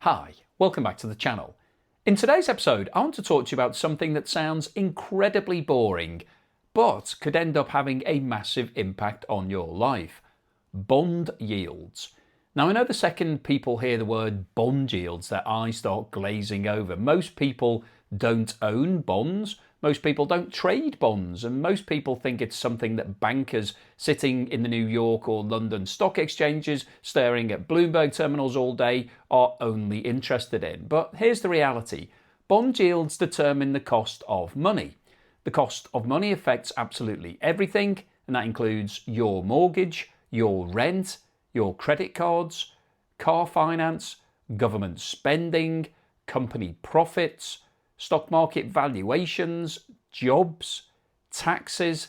Hi, welcome back to the channel. In today's episode, I want to talk to you about something that sounds incredibly boring, but could end up having a massive impact on your life. Bond yields. Now, I know the second people hear the word bond yields, their eyes start glazing over. Most people don't own bonds. Most people don't trade bonds, and most people think it's something that bankers sitting in the New York or London stock exchanges, staring at Bloomberg terminals all day, are only interested in. But here's the reality. Bond yields determine the cost of money. The cost of money affects absolutely everything, and that includes your mortgage, your rent, your credit cards, car finance, government spending, company profits, stock market valuations, jobs, taxes,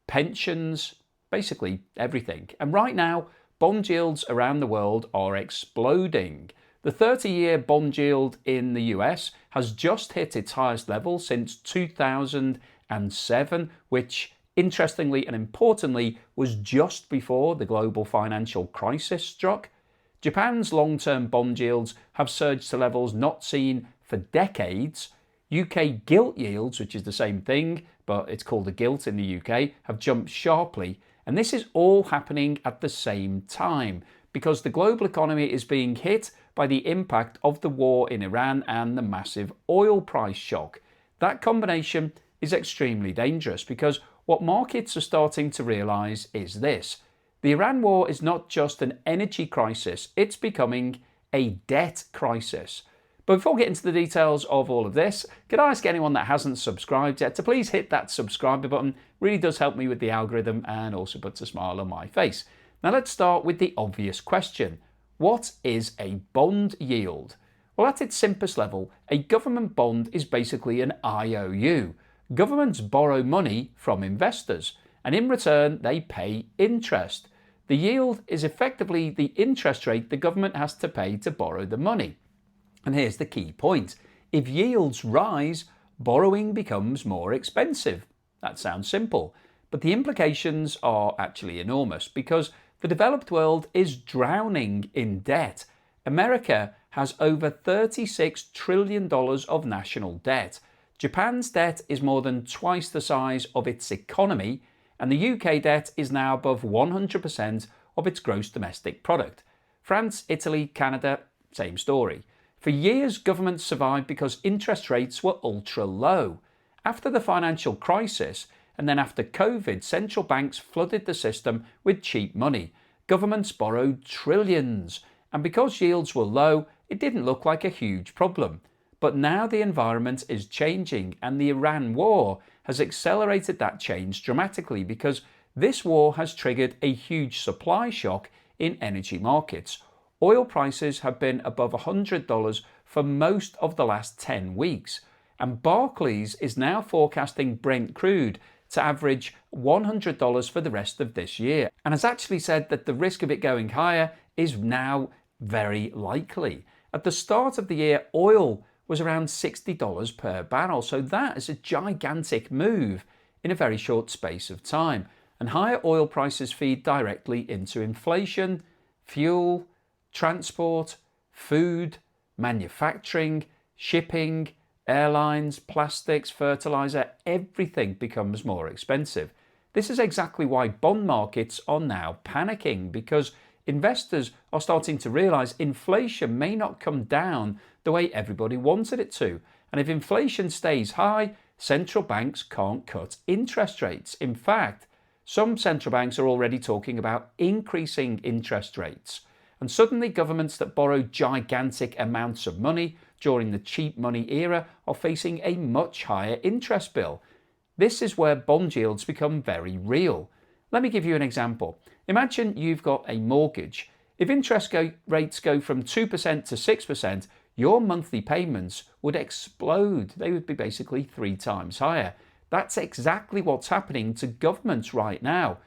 pensions, basically everything. And right now, bond yields around the world are exploding. The 30-year bond yield in the US has just hit its highest level since 2007, which interestingly and importantly was just before the global financial crisis struck. Japan's long-term bond yields have surged to levels not seen for decades. UK gilt yields, which is the same thing, but it's called a gilt in the UK, have jumped sharply. And this is all happening at the same time because the global economy is being hit by the impact of the war in Iran and the massive oil price shock. That combination is extremely dangerous because what markets are starting to realise is this. The Iran war is not just an energy crisis, it's becoming a debt crisis. But before we get into the details of all of this, could I ask anyone that hasn't subscribed yet to please hit that subscribe button? It really does help me with the algorithm and also puts a smile on my face. Now let's start with the obvious question. What is a bond yield? Well, at its simplest level, a government bond is basically an IOU. Governments borrow money from investors, and in return they pay interest. The yield is effectively the interest rate the government has to pay to borrow the money. And here's the key point. If yields rise, borrowing becomes more expensive. That sounds simple, but the implications are actually enormous because the developed world is drowning in debt. America has over $36 trillion of national debt. Japan's debt is more than twice the size of its economy, and the UK debt is now above 100% of its gross domestic product. France, Italy, Canada, same story. For years, governments survived because interest rates were ultra low. After the financial crisis and then after COVID, central banks flooded the system with cheap money. Governments borrowed trillions, and because yields were low, it didn't look like a huge problem. But now the environment is changing, and the Iran war has accelerated that change dramatically because this war has triggered a huge supply shock in energy markets. Oil prices have been above $100 for most of the last 10 weeks, and Barclays is now forecasting Brent crude to average $100 for the rest of this year, and has actually said that the risk of it going higher is now very likely. At the start of the year, oil was around $60 per barrel, so that is a gigantic move in a very short space of time, and higher oil prices feed directly into inflation, fuel, transport, food, manufacturing, shipping, airlines, plastics, fertilizer, everything becomes more expensive. This is exactly why bond markets are now panicking because investors are starting to realize inflation may not come down the way everybody wanted it to. And if inflation stays high, central banks can't cut interest rates. In fact, some central banks are already talking about increasing interest rates. And suddenly governments that borrowed gigantic amounts of money during the cheap money era are facing a much higher interest bill. This is where bond yields become very real. Let me give you an example. Imagine you've got a mortgage. If interest rates go from 2% to 6%, your monthly payments would explode. They would be basically 3 times higher. That's exactly what's happening to governments right now.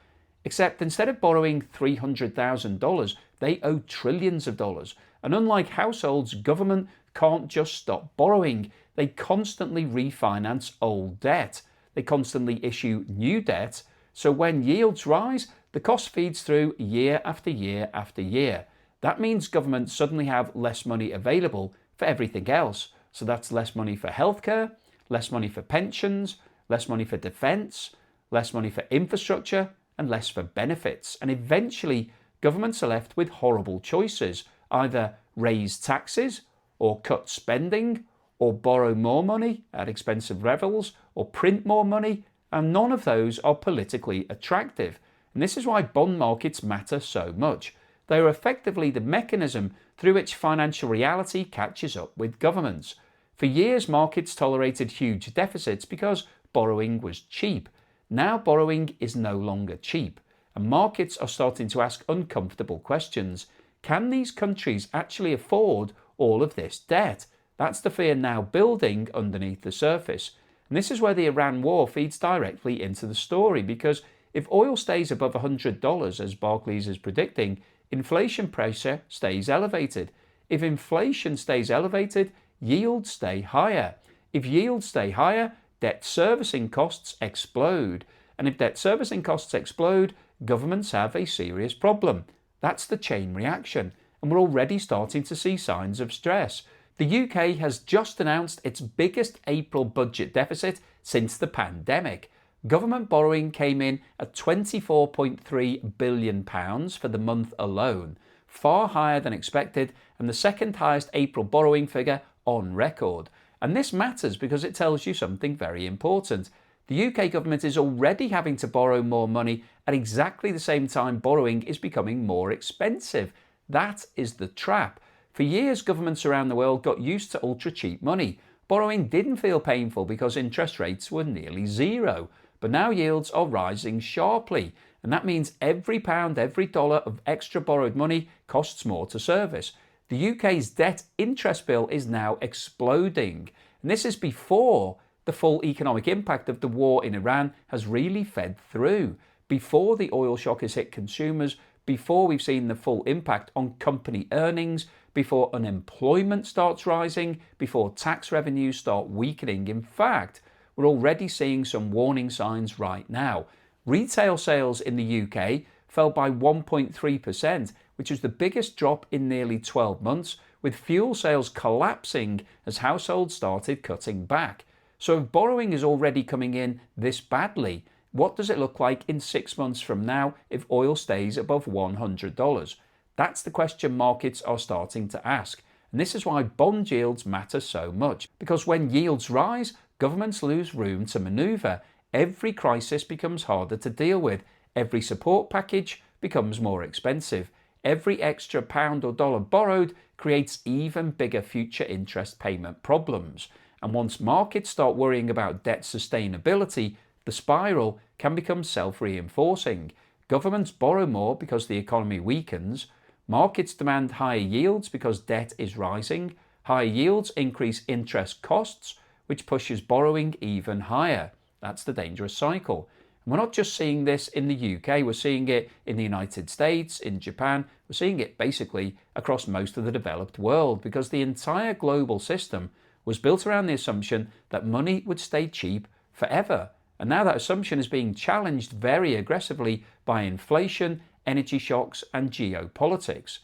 Except instead of borrowing $300,000, they owe trillions of dollars. And unlike households, government can't just stop borrowing. They constantly refinance old debt. They constantly issue new debt. So when yields rise, the cost feeds through year after year after year. That means governments suddenly have less money available for everything else. So that's less money for healthcare, less money for pensions, less money for defence, less money for infrastructure, and less for benefits. And eventually, governments are left with horrible choices: either raise taxes, or cut spending, or borrow more money at expensive levels, or print more money, and none of those are politically attractive. And this is why bond markets matter so much. They are effectively the mechanism through which financial reality catches up with governments. For years, markets tolerated huge deficits because borrowing was cheap. Now borrowing is no longer cheap, and markets are starting to ask uncomfortable questions. Can these countries actually afford all of this debt? That's the fear now building underneath the surface. And this is where the Iran war feeds directly into the story, because if oil stays above $100, as Barclays is predicting, inflation pressure stays elevated. If inflation stays elevated, yields stay higher. If yields stay higher, debt servicing costs explode. And if debt servicing costs explode, governments have a serious problem. That's the chain reaction, and we're already starting to see signs of stress. The UK has just announced its biggest April budget deficit since the pandemic. Government borrowing came in at £24.3 billion for the month alone, far higher than expected, and the second highest April borrowing figure on record. And this matters because it tells you something very important. The UK government is already having to borrow more money at exactly the same time borrowing is becoming more expensive. That is the trap. For years, governments around the world got used to ultra cheap money. Borrowing didn't feel painful because interest rates were nearly zero. But now yields are rising sharply, and that means every pound, every dollar of extra borrowed money costs more to service. The UK's debt interest bill is now exploding, and this is before the full economic impact of the war in Iran has really fed through, before the oil shock has hit consumers, before we've seen the full impact on company earnings, before unemployment starts rising, before tax revenues start weakening. In fact, we're already seeing some warning signs right now. Retail sales in the UK fell by 1.3%, which is the biggest drop in nearly 12 months, with fuel sales collapsing as households started cutting back. So if borrowing is already coming in this badly, what does it look like in 6 months from now if oil stays above $100? That's the question markets are starting to ask. And this is why bond yields matter so much, because when yields rise, governments lose room to manoeuvre. Every crisis becomes harder to deal with. Every support package becomes more expensive. Every extra pound or dollar borrowed creates even bigger future interest payment problems. And once markets start worrying about debt sustainability, the spiral can become self-reinforcing. Governments borrow more because the economy weakens. Markets demand higher yields because debt is rising. Higher yields increase interest costs, which pushes borrowing even higher. That's the dangerous cycle. And we're not just seeing this in the UK, we're seeing it in the United States, in Japan, we're seeing it basically across most of the developed world, because the entire global system was built around the assumption that money would stay cheap forever. And now that assumption is being challenged very aggressively by inflation, energy shocks, and geopolitics.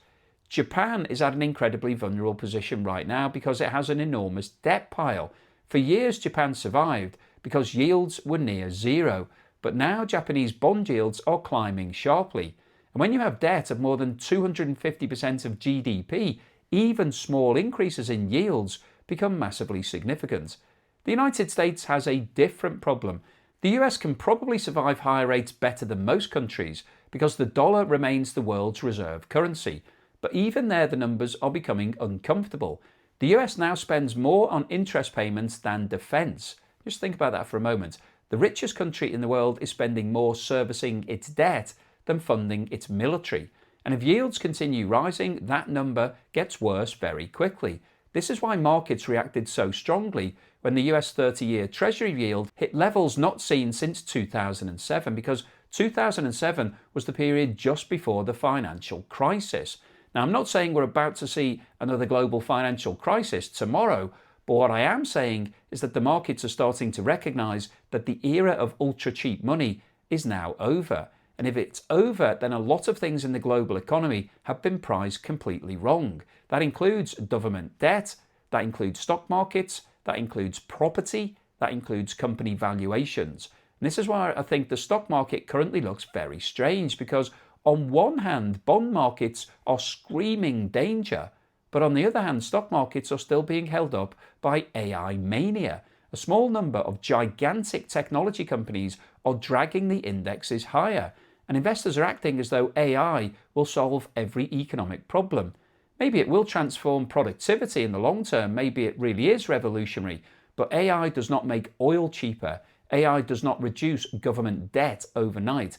Japan is at an incredibly vulnerable position right now because it has an enormous debt pile. For years, Japan survived because yields were near zero, but now Japanese bond yields are climbing sharply. And when you have debt of more than 250% of GDP, even small increases in yields become massively significant. The United States has a different problem. The US can probably survive higher rates better than most countries because the dollar remains the world's reserve currency. But even there, the numbers are becoming uncomfortable. The US now spends more on interest payments than defence. Just think about that for a moment. The richest country in the world is spending more servicing its debt than funding its military. And if yields continue rising, that number gets worse very quickly. This is why markets reacted so strongly when the US 30-year Treasury yield hit levels not seen since 2007, because 2007 was the period just before the financial crisis. Now, I'm not saying we're about to see another global financial crisis tomorrow, but what I am saying is that the markets are starting to recognise that the era of ultra cheap money is now over. And if it's over, then a lot of things in the global economy have been priced completely wrong. That includes government debt, that includes stock markets, that includes property, that includes company valuations. And this is why I think the stock market currently looks very strange, because on one hand, bond markets are screaming danger, but on the other hand, stock markets are still being held up by AI mania. A small number of gigantic technology companies are dragging the indexes higher, and investors are acting as though AI will solve every economic problem. Maybe it will transform productivity in the long term, maybe it really is revolutionary, but AI does not make oil cheaper. AI does not reduce government debt overnight.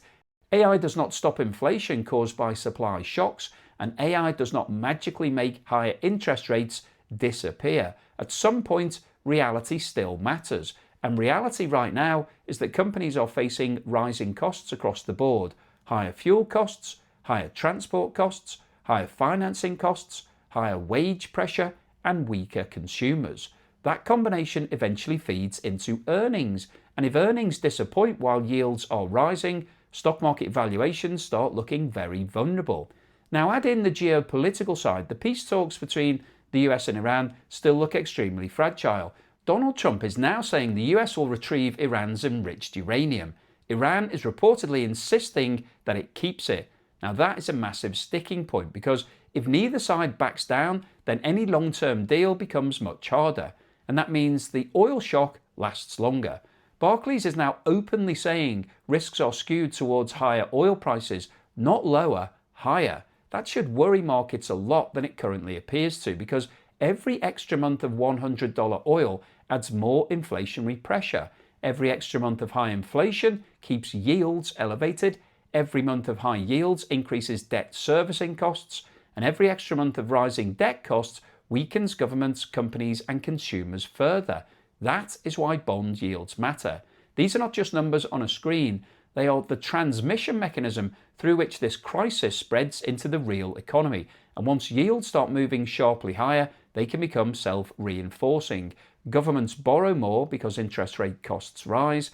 AI does not stop inflation caused by supply shocks, and AI does not magically make higher interest rates disappear. At some point, reality still matters. And reality right now is that companies are facing rising costs across the board. Higher fuel costs, higher transport costs, higher financing costs, higher wage pressure, and weaker consumers. That combination eventually feeds into earnings. And if earnings disappoint while yields are rising, stock market valuations start looking very vulnerable. Now add in the geopolitical side. The peace talks between the US and Iran still look extremely fragile. Donald Trump is now saying the US will retrieve Iran's enriched uranium. Iran is reportedly insisting that it keeps it. Now that is a massive sticking point, because if neither side backs down, then any long-term deal becomes much harder. And that means the oil shock lasts longer. Barclays is now openly saying risks are skewed towards higher oil prices, not lower, higher. That should worry markets a lot than it currently appears to, because every extra month of $100 oil adds more inflationary pressure. Every extra month of high inflation keeps yields elevated. Every month of high yields increases debt servicing costs. And every extra month of rising debt costs weakens governments, companies, and consumers further. That is why bond yields matter. These are not just numbers on a screen. They are the transmission mechanism through which this crisis spreads into the real economy. And once yields start moving sharply higher, they can become self-reinforcing. Governments borrow more because interest rate costs rise.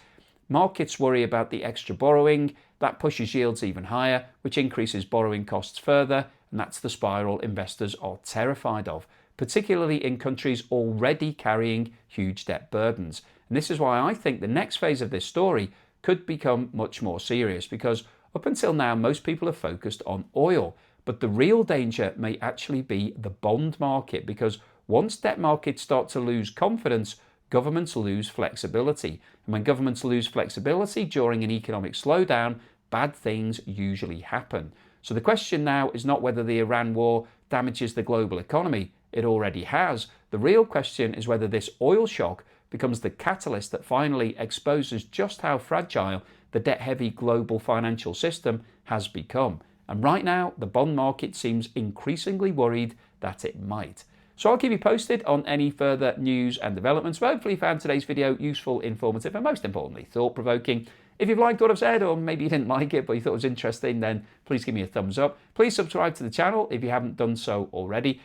Markets worry about the extra borrowing. That pushes yields even higher, which increases borrowing costs further. And that's the spiral investors are terrified of, particularly in countries already carrying huge debt burdens. And this is why I think the next phase of this story could become much more serious, because up until now, most people are focused on oil. But the real danger may actually be the bond market, because once debt markets start to lose confidence, governments lose flexibility. And when governments lose flexibility during an economic slowdown, bad things usually happen. So the question now is not whether the Iran war damages the global economy. It already has. The real question is whether this oil shock becomes the catalyst that finally exposes just how fragile the debt-heavy global financial system has become. And right now, the bond market seems increasingly worried that it might. So I'll keep you posted on any further news and developments. But hopefully you found today's video useful, informative, and most importantly, thought-provoking. If you've liked what I've said, or maybe you didn't like it, but you thought it was interesting, then please give me a thumbs up. Please subscribe to the channel if you haven't done so already.